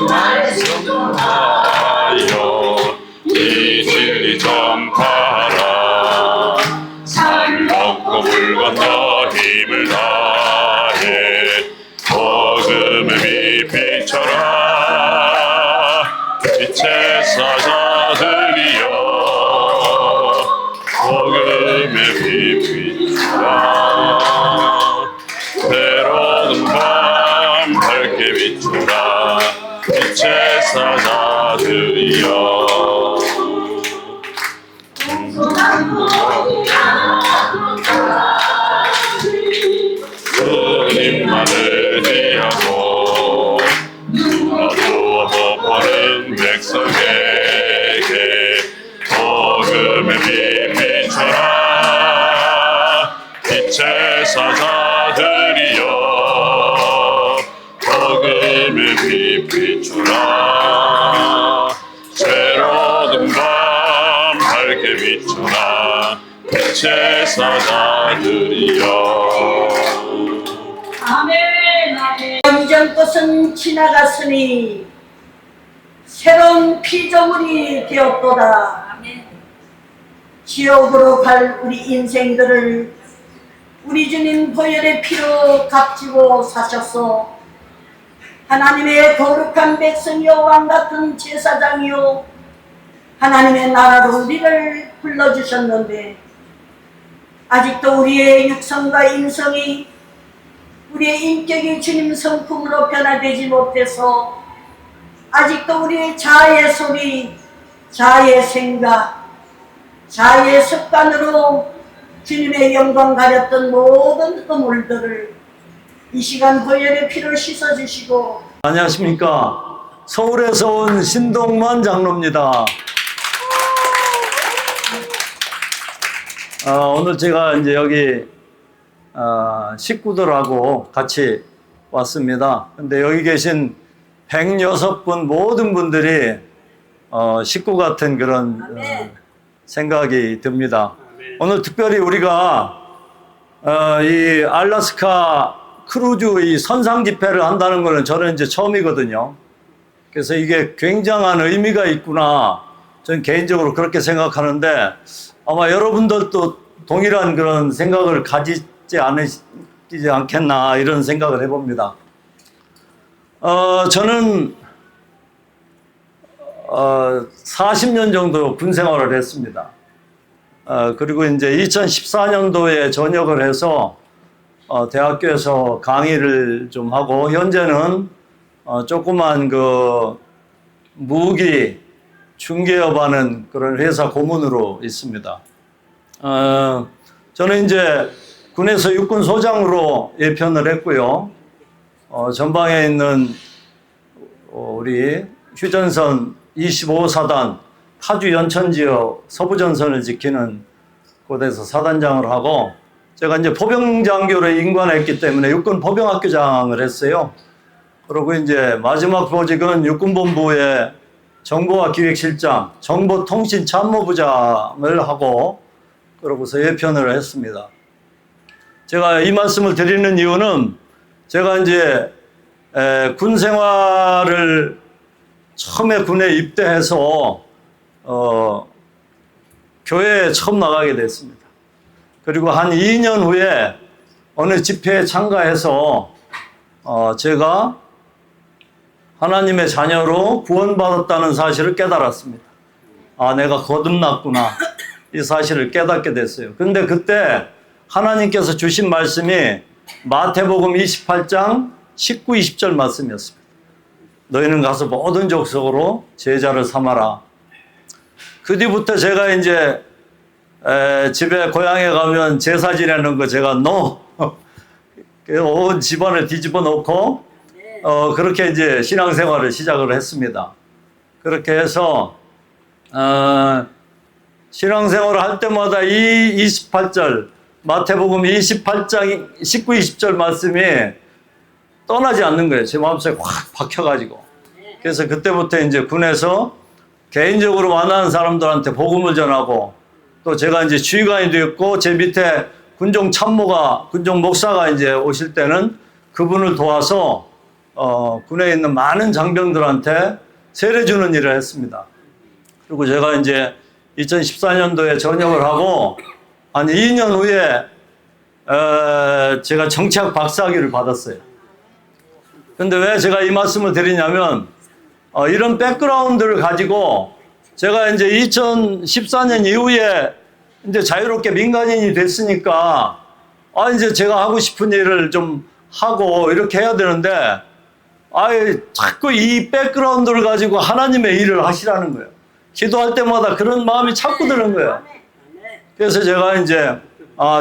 말씀하여 이 진리 전파라. 산 넘고 물 건너 힘을 다해 복음의 빛 비춰라. 빛의 사자들이여 복음의 빛 비춰라. 때로는 밤 밝게 비추라. 빛의 사자들이여 주님만을 위하고 누구도 못 보는 백성에게 복음의 빛 비춰라. 빛의 사자들이여 복음의 빛 비추라. 새로운 밤 밝게 비추라. 빛의 사자들이여. 아멘, 아멘. 이전 것은 지나갔으니 새로운 피조물이 되었도다. 아멘. 지옥으로 갈 우리 인생들을 우리 주님 보혈의 피로 값지고 사셨소. 하나님의 거룩한 백성이요 왕같은 제사장이요 하나님의 나라로 우리를 불러주셨는데 아직도 우리의 육성과 인성이 우리의 인격이 주님 성품으로 변화되지 못해서 아직도 우리의 자아의 소리, 자아의 생각, 자아의 습관으로 주님의 영광 가렸던 모든 허물들을 이 시간 보혈의 피로 씻어주시고. 안녕하십니까. 서울에서 온 신동만 장로입니다. 오늘 제가 이제 여기 식구들하고 같이 왔습니다. 근데 여기 계신 106분 모든 분들이 식구 같은 그런 생각이 듭니다. 오늘 특별히 우리가 이 알래스카 크루즈 이 선상 집회를 한다는 것은 저는 이제 처음이거든요. 그래서 이게 굉장한 의미가 있구나. 저는 개인적으로 그렇게 생각하는데 아마 여러분들도 동일한 그런 생각을 가지지 않겠나 이런 생각을 해봅니다. 저는 40년 정도 군 생활을 했습니다. 그리고 이제 2014년도에 전역을 해서 대학교에서 강의를 좀 하고 현재는 조그만 그 무기 중개업하는 그런 회사 고문으로 있습니다. 저는 이제 군에서 육군 소장으로 예편을 했고요. 전방에 있는 우리 휴전선 25사단 파주 연천지역 서부전선을 지키는 곳에서 사단장을 하고 제가 이제 포병장교를 인관했기 때문에 육군 포병학교장을 했어요. 그리고 이제 마지막 보직은 육군본부의 정보와 기획실장, 정보통신참모부장을 하고 그러고서 예편을 했습니다. 제가 이 말씀을 드리는 이유는 제가 이제 군 생활을 처음에 군에 입대해서 교회에 처음 나가게 됐습니다. 그리고 한 2년 후에 어느 집회에 참가해서 제가 하나님의 자녀로 구원받았다는 사실을 깨달았습니다. 아, 내가 거듭났구나. 이 사실을 깨닫게 됐어요. 근데 그때 하나님께서 주신 말씀이 마태복음 28장 19, 20절 말씀이었습니다. 너희는 가서 모든 족속으로 제자를 삼아라. 그 뒤부터 제가 이제 집에 고향에 가면 제사 지내는 거 제가 온 집안을 뒤집어 놓고 그렇게 이제 신앙생활을 시작을 했습니다. 그렇게 해서 신앙생활을 할 때마다 이 28절 마태복음 28장 19, 20절 말씀이 떠나지 않는 거예요. 제 마음속에 확 박혀가지고. 그래서 그때부터 이제 군에서 개인적으로 만나는 사람들한테 복음을 전하고 또 제가 이제 주의관이 되었고 제 밑에 군종 참모가, 군종 목사가 이제 오실 때는 그분을 도와서 군에 있는 많은 장병들한테 세례 주는 일을 했습니다. 그리고 제가 이제 2014년도에 전역을 하고 한 2년 후에 제가 정치학 박사학위를 받았어요. 근데 왜 제가 이 말씀을 드리냐면 이런 백그라운드를 가지고 제가 이제 2014년 이후에 이제 자유롭게 민간인이 됐으니까 이제 제가 하고 싶은 일을 좀 하고 이렇게 해야 되는데 자꾸 이 백그라운드를 가지고 하나님의 일을 하시라는 거예요. 기도할 때마다 그런 마음이 자꾸 드는 거예요. 그래서 제가 이제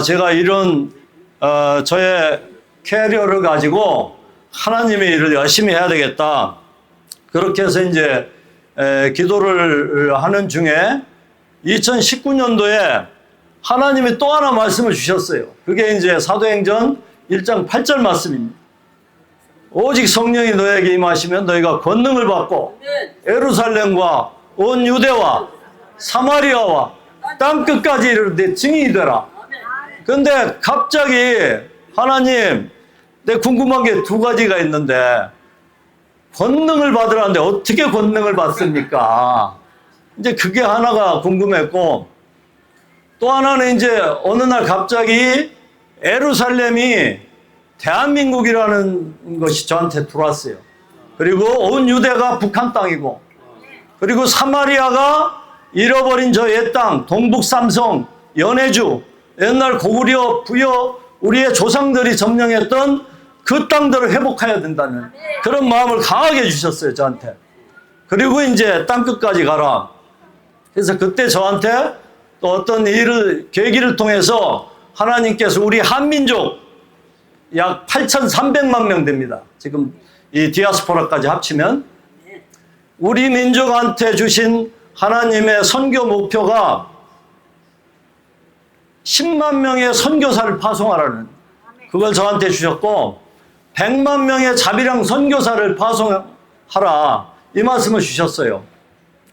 제가 이런 저의 캐리어를 가지고 하나님의 일을 열심히 해야 되겠다. 그렇게 해서 이제 기도를 하는 중에 2019년도에 하나님이 또 하나 말씀을 주셨어요. 그게 이제 사도행전 1장 8절 말씀입니다. 오직 성령이 너에게 임하시면 너희가 권능을 받고 예루살렘과 온 유대와 사마리아와 땅끝까지 이르러 내 증인이 되라. 근데 갑자기 하나님, 내 궁금한 게 두 가지가 있는데 권능을 받으라는데 어떻게 권능을 받습니까? 이제 그게 하나가 궁금했고, 또 하나는 이제 어느 날 갑자기 예루살렘이 대한민국이라는 것이 저한테 들어왔어요. 그리고 온 유대가 북한 땅이고, 그리고 사마리아가 잃어버린 저 옛 땅, 동북 삼성, 연해주, 옛날 고구려, 부여, 우리의 조상들이 점령했던 그 땅들을 회복해야 된다는 그런 마음을 강하게 주셨어요, 저한테. 그리고 이제 땅끝까지 가라. 그래서 그때 저한테 또 어떤 계기를 통해서 하나님께서 우리 한민족 약 8,300만 명 됩니다. 지금 이 디아스포라까지 합치면 우리 민족한테 주신 하나님의 선교 목표가 10만 명의 선교사를 파송하라는, 그걸 저한테 주셨고 100만 명의 자비랑 선교사를 파송하라, 이 말씀을 주셨어요.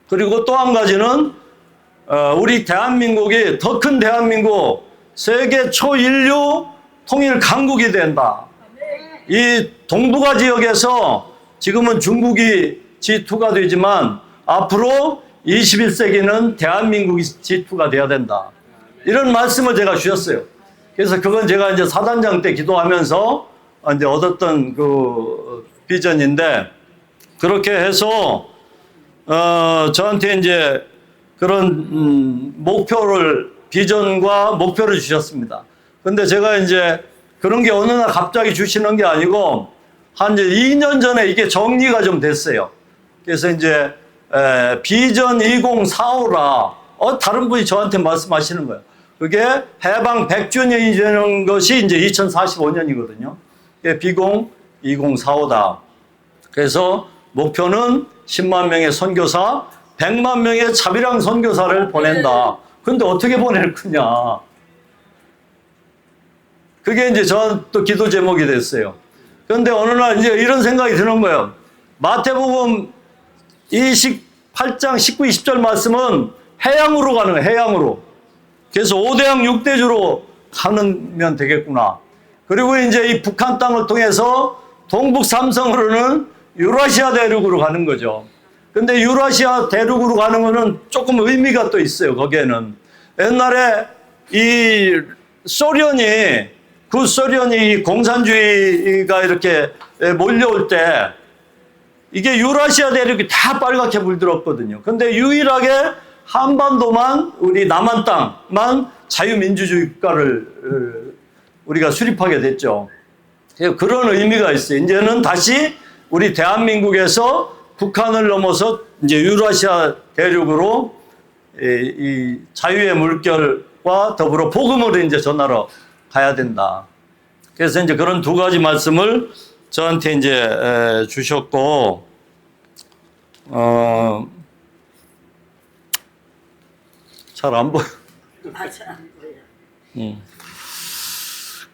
그리고 또 한 가지는 우리 대한민국이 더 큰 대한민국, 세계 초인류 통일 강국이 된다. 이 동북아 지역에서 지금은 중국이 G2가 되지만 앞으로 21세기는 대한민국이 G2가 돼야 된다. 이런 말씀을 제가 주셨어요. 그래서 그건 제가 이제 사단장 때 기도하면서 이제 얻었던 그 비전인데, 그렇게 해서 저한테 이제 그런 비전과 목표를 주셨습니다. 근데 제가 이제 그런 게 어느 날 갑자기 주시는 게 아니고 한 이제 2년 전에 이게 정리가 좀 됐어요. 그래서 이제 비전 2045라 다른 분이 저한테 말씀하시는 거예요. 그게 해방 100주년이 되는 것이 이제 2045년이거든요. 비공 2045다. 그래서 목표는 10만 명의 선교사, 100만 명의 자비랑 선교사를 보낸다. 근데 어떻게 보낼 거냐. 그게 이제 전 또 기도 제목이 됐어요. 그런데 어느 날 이제 이런 생각이 드는 거예요. 마태복음 28장 19, 20절 말씀은 해양으로 가는 거예요. 해양으로. 그래서 5대양 6대주로 가면 되겠구나. 그리고 이제 이 북한 땅을 통해서 동북 삼성으로는 유라시아 대륙으로 가는 거죠. 근데 유라시아 대륙으로 가는 거는 조금 의미가 또 있어요. 거기에는 옛날에 이 소련이 공산주의가 이렇게 몰려올 때 이게 유라시아 대륙이 다 빨갛게 물들었거든요. 근데 유일하게 한반도만, 우리 남한 땅만 자유민주주의 국가를 우리가 수립하게 됐죠. 그런 의미가 있어요. 이제는 다시 우리 대한민국에서 북한을 넘어서 이제 유라시아 대륙으로 이 자유의 물결과 더불어 복음으로 이제 전하러 가야 된다. 그래서 이제 그런 두 가지 말씀을 저한테 이제 주셨고, 잘 안 보여.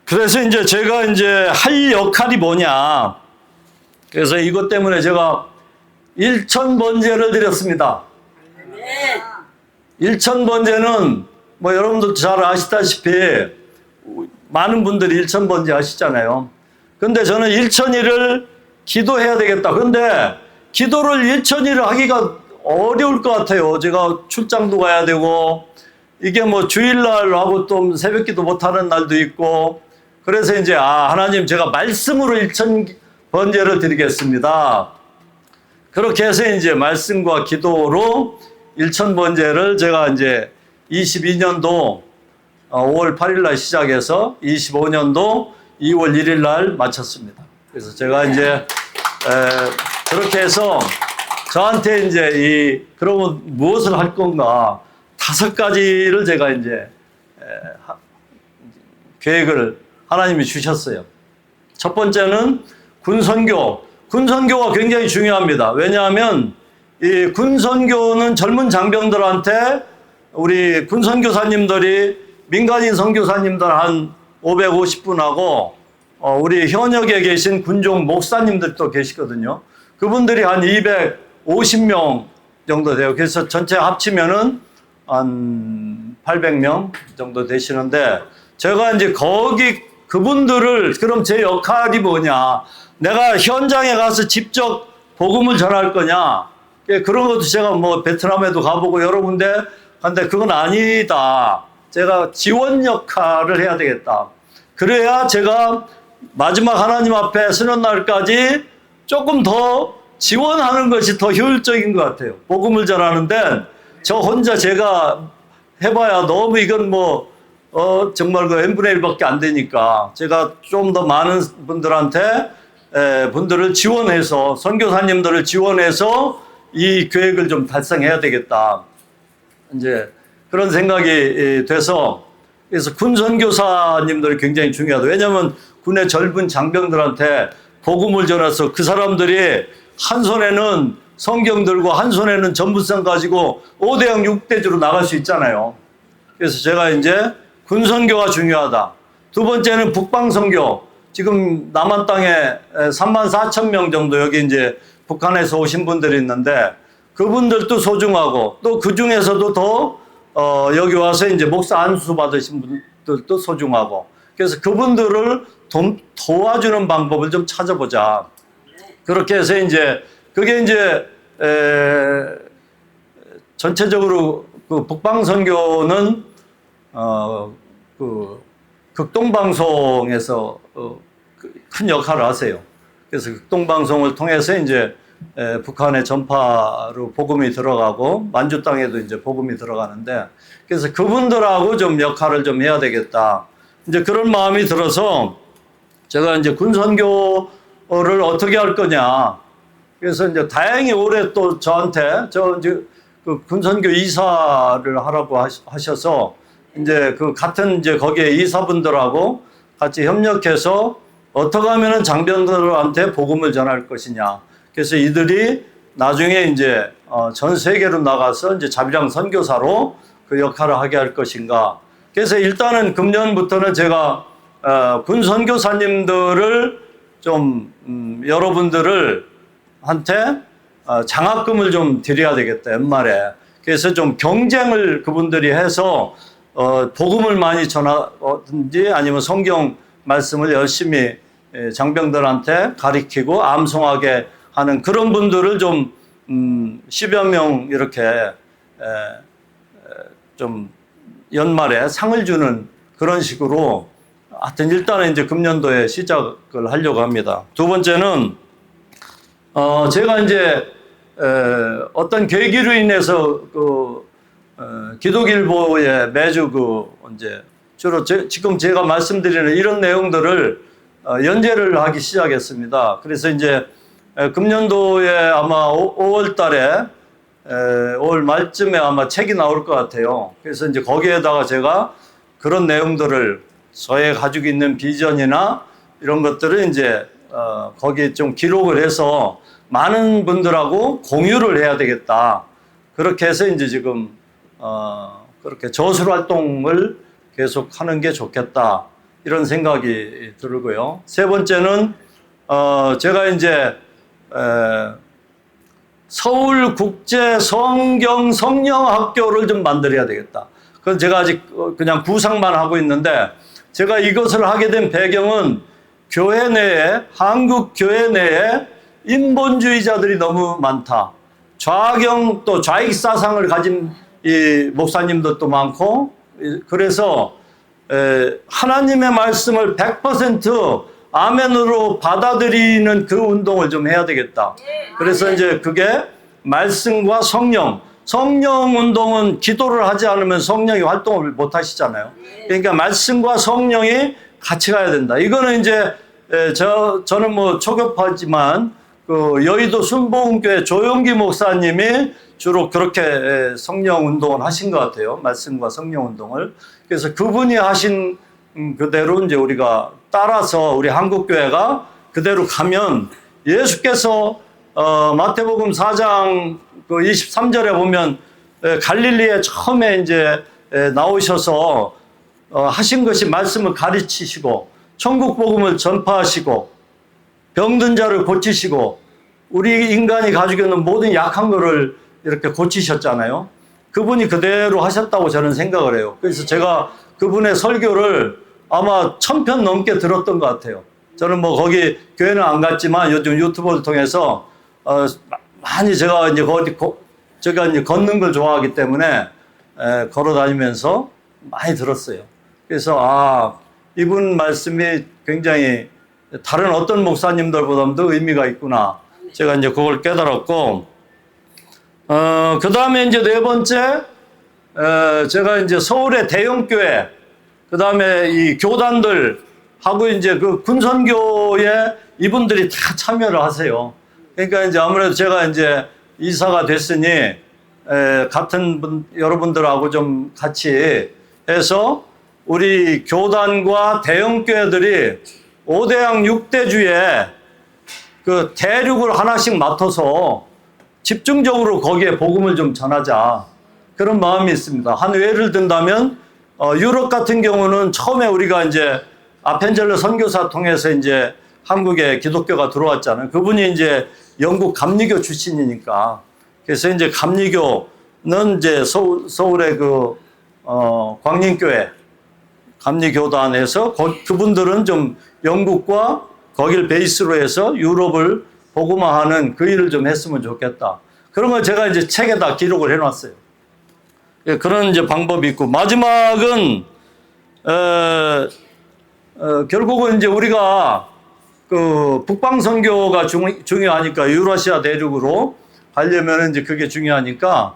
그래서 이제 제가 이제 할 역할이 뭐냐. 그래서 이것 때문에 제가 1,000번제를 드렸습니다. 1,000번제는 뭐 여러분도 잘 아시다시피 많은 분들이 1,000번제 하시잖아요. 근데 저는 1,000일을 기도해야 되겠다. 그런데 기도를 일천일을 하기가 어려울 것 같아요. 제가 출장도 가야 되고, 이게 뭐 주일날 하고 또 새벽기도 못하는 날도 있고, 그래서 이제 하나님 제가 말씀으로 1000번제를 드리겠습니다. 그렇게 해서 이제 말씀과 기도로 1000번제를 제가 이제 22년도 5월 8일 날 시작해서 25년도 2월 1일 날 마쳤습니다. 그래서 제가 이제 그렇게 해서 저한테 이제 그러면 무엇을 할 건가 5가지를 제가 이제 계획을 하나님이 주셨어요. 첫 번째는 군선교. 군선교가 굉장히 중요합니다. 왜냐하면 이 군선교는 젊은 장병들한테 우리 군선교사님들이 민간인 선교사님들 한 550분하고 우리 현역에 계신 군종 목사님들도 계시거든요. 그분들이 한 250명 정도 돼요. 그래서 전체 합치면은 한 800명 정도 되시는데, 제가 이제 그분들을, 그럼 제 역할이 뭐냐? 내가 현장에 가서 직접 복음을 전할 거냐? 그런 것도 제가 뭐 베트남에도 가보고 여러 군데 근데 그건 아니다. 제가 지원 역할을 해야 되겠다. 그래야 제가 마지막 하나님 앞에 서는 날까지 조금 더 지원하는 것이 더 효율적인 것 같아요. 복음을 전하는데 저 혼자 제가 해봐야 너무 이건 정말 그 n분의 1밖에 안 되니까 제가 좀 더 많은 분들을 지원해서, 선교사님들을 지원해서 이 계획을 좀 달성해야 되겠다. 이제 그런 생각이 돼서, 그래서 군 선교사님들이 굉장히 중요하다. 왜냐하면 군의 젊은 장병들한테 복음을 전해서 그 사람들이 한 손에는 성경 들고 한 손에는 전부성 가지고 5대양 6대주로 나갈 수 있잖아요. 그래서 제가 이제 군선교가 중요하다. 두 번째는 북방선교. 지금 남한 땅에 34,000명 정도 여기 이제 북한에서 오신 분들이 있는데 그분들도 소중하고, 또 그 중에서도 더 여기 와서 이제 목사 안수 받으신 분들도 소중하고, 그래서 그분들을 도와주는 방법을 좀 찾아보자. 그렇게 해서 이제 그게 이제 전체적으로 그 북방선교는 그 극동방송에서 큰 역할을 하세요. 그래서 극동방송을 통해서 이제 북한의 전파로 복음이 들어가고 만주 땅에도 이제 복음이 들어가는데, 그래서 그분들하고 좀 역할을 좀 해야 되겠다. 이제 그런 마음이 들어서 제가 이제 군선교를 어떻게 할 거냐. 그래서 이제 다행히 올해 또 저한테 이제 그 군선교 이사를 하라고 하셔서 이제 그 같은 이제 거기에 이사분들하고 같이 협력해서 어떻게 하면은 장병들한테 복음을 전할 것이냐. 그래서 이들이 나중에 이제 전 세계로 나가서 이제 자비랑 선교사로 그 역할을 하게 할 것인가. 그래서 일단은 금년부터는 제가 군 선교사님들을 좀 여러분들을 한테 장학금을 좀 드려야 되겠다, 연말에. 그래서 좀 경쟁을 그분들이 해서 복음을 많이 전하든지 아니면 성경 말씀을 열심히 장병들한테 가리키고 암송하게 하는 그런 분들을 좀 10여 명 이렇게 좀 연말에 상을 주는 그런 식으로 하여튼 일단은 이제 금년도에 시작을 하려고 합니다. 두 번째는 제가 이제 어떤 계기로 인해서 기독일보에 매주 이제 주로 지금 제가 말씀드리는 이런 내용들을 연재를 하기 시작했습니다. 그래서 이제 금년도에 아마 5월 달에 5월 말쯤에 아마 책이 나올 것 같아요. 그래서 이제 거기에다가 제가 그런 내용들을 저의 가지고 있는 비전이나 이런 것들을 이제 거기에 좀 기록을 해서 많은 분들하고 공유를 해야 되겠다. 그렇게 해서 이제 지금 그렇게 저술 활동을 계속 하는 게 좋겠다. 이런 생각이 들고요. 세 번째는 제가 이제 서울국제 성경 성령학교를 좀 만들어야 되겠다. 그건 제가 아직 그냥 구상만 하고 있는데, 제가 이것을 하게 된 배경은 교회 내에, 한국 교회 내에 인본주의자들이 너무 많다. 좌경 또 좌익 사상을 가진 이 목사님들도 많고, 그래서 하나님의 말씀을 100% 아멘으로 받아들이는 그 운동을 좀 해야 되겠다. 그래서 이제 그게 말씀과 성령 운동은 기도를 하지 않으면 성령이 활동을 못 하시잖아요. 그러니까 말씀과 성령이 같이 가야 된다. 이거는 이제 저는 뭐 초급하지만 그 여의도 순복음교회 조용기 목사님이 주로 그렇게 성령 운동을 하신 것 같아요. 말씀과 성령 운동을. 그래서 그분이 하신 그대로 이제 우리가 따라서 우리 한국교회가 그대로 가면 예수께서 마태복음 4장 그 23절에 보면 갈릴리에 처음에 이제 나오셔서 하신 것이 말씀을 가르치시고 천국 복음을 전파하시고 병든 자를 고치시고 우리 인간이 가지고 있는 모든 약한 거를 이렇게 고치셨잖아요. 그분이 그대로 하셨다고 저는 생각을 해요. 그래서 제가 그분의 설교를 아마 1000편 넘게 들었던 것 같아요. 저는 뭐 거기 교회는 안 갔지만 요즘 유튜브를 통해서 많이 제가 이제 제가 이제 걷는 걸 좋아하기 때문에 걸어 다니면서 많이 들었어요. 그래서 이분 말씀이 굉장히 다른 어떤 목사님들보다도 의미가 있구나. 제가 이제 그걸 깨달았고, 그 다음에 이제 네 번째, 제가 이제 서울의 대형교회, 그 다음에 이 교단들하고 이제 그 군선교에 이분들이 다 참여를 하세요. 그러니까 이제 아무래도 제가 이제 이사가 됐으니, 같은 여러분들하고 좀 같이 해서 우리 교단과 대형교회들이 5대양 6대주에 그 대륙을 하나씩 맡아서 집중적으로 거기에 복음을 좀 전하자. 그런 마음이 있습니다. 한 예를 든다면, 유럽 같은 경우는 처음에 우리가 이제 아펜젤러 선교사 통해서 이제 한국에 기독교가 들어왔잖아요. 그분이 이제 영국 감리교 출신이니까. 그래서 이제 감리교는 이제 서울의 그, 광림교회 감리교단에서 그분들은 좀 영국과 거기를 베이스로 해서 유럽을 복음화하는 그 일을 좀 했으면 좋겠다. 그런 걸 제가 이제 책에다 기록을 해놨어요. 그런 이제 방법이 있고, 마지막은 결국은 이제 우리가 그 북방 선교가 중요하니까 유라시아 대륙으로 가려면 이제 그게 중요하니까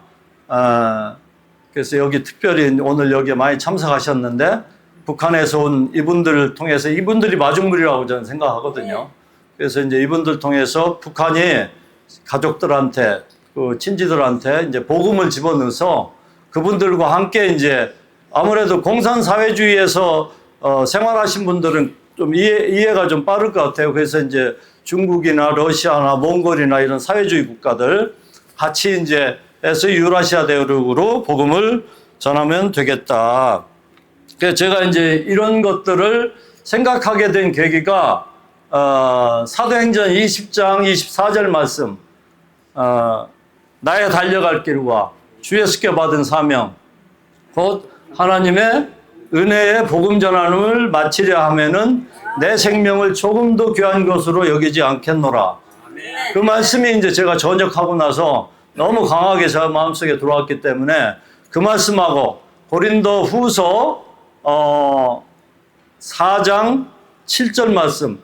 그래서 여기 특별히 오늘 여기에 많이 참석하셨는데 북한에서 온 이분들을 통해서 이분들이 마중물이라고 저는 생각하거든요. 그래서 이제 이분들 통해서 북한이 가족들한테 그 친지들한테 이제 복음을 집어넣어서 그분들과 함께 이제 아무래도 공산사회주의에서 생활하신 분들은 좀 이해가 좀 빠를 것 같아요. 그래서 이제 중국이나 러시아나 몽골이나 이런 사회주의 국가들 같이 이제 해서 유라시아 대륙으로 복음을 전하면 되겠다. 그래서 제가 이제 이런 것들을 생각하게 된 계기가 사도행전 20장 24절 말씀, 나의 달려갈 길과 주 예수께 받은 사명, 곧 하나님의 은혜의 복음 전함을 마치려 하면은 내 생명을 조금도 귀한 것으로 여기지 않겠노라. 그 말씀이 이제 제가 전역하고 나서 너무 강하게 제 마음속에 들어왔기 때문에 그 말씀하고 고린도 후서 4장 7절 말씀,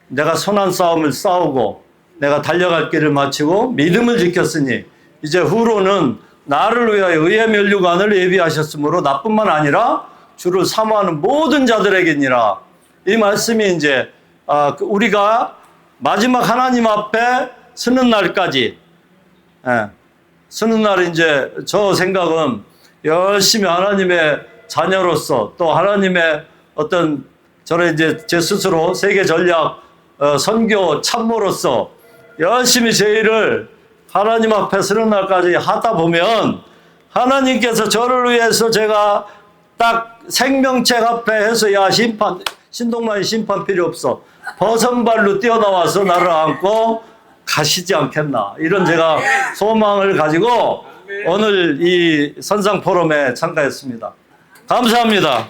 내가 선한 싸움을 싸우고 내가 달려갈 길을 마치고 믿음을 지켰으니 이제 후로는 나를 위하여 의의 면류관을 예비하셨으므로 나뿐만 아니라 주를 사모하는 모든 자들에게니라. 이 말씀이 이제 우리가 마지막 하나님 앞에 서는 날까지, 서는 날 이제 저 생각은 열심히 하나님의 자녀로서 또 하나님의 어떤 저는 이제 제 스스로 세계 전략 선교 참모로서 열심히 제 일을 하나님 앞에 서는 날까지 하다 보면 하나님께서 저를 위해서 제가 딱 생명책 앞에 해서 야 신동만이 심판 필요 없어 버선발로 뛰어나와서 나를 안고 가시지 않겠나 이런 제가 소망을 가지고 오늘 이 선상 포럼에 참가했습니다. 감사합니다.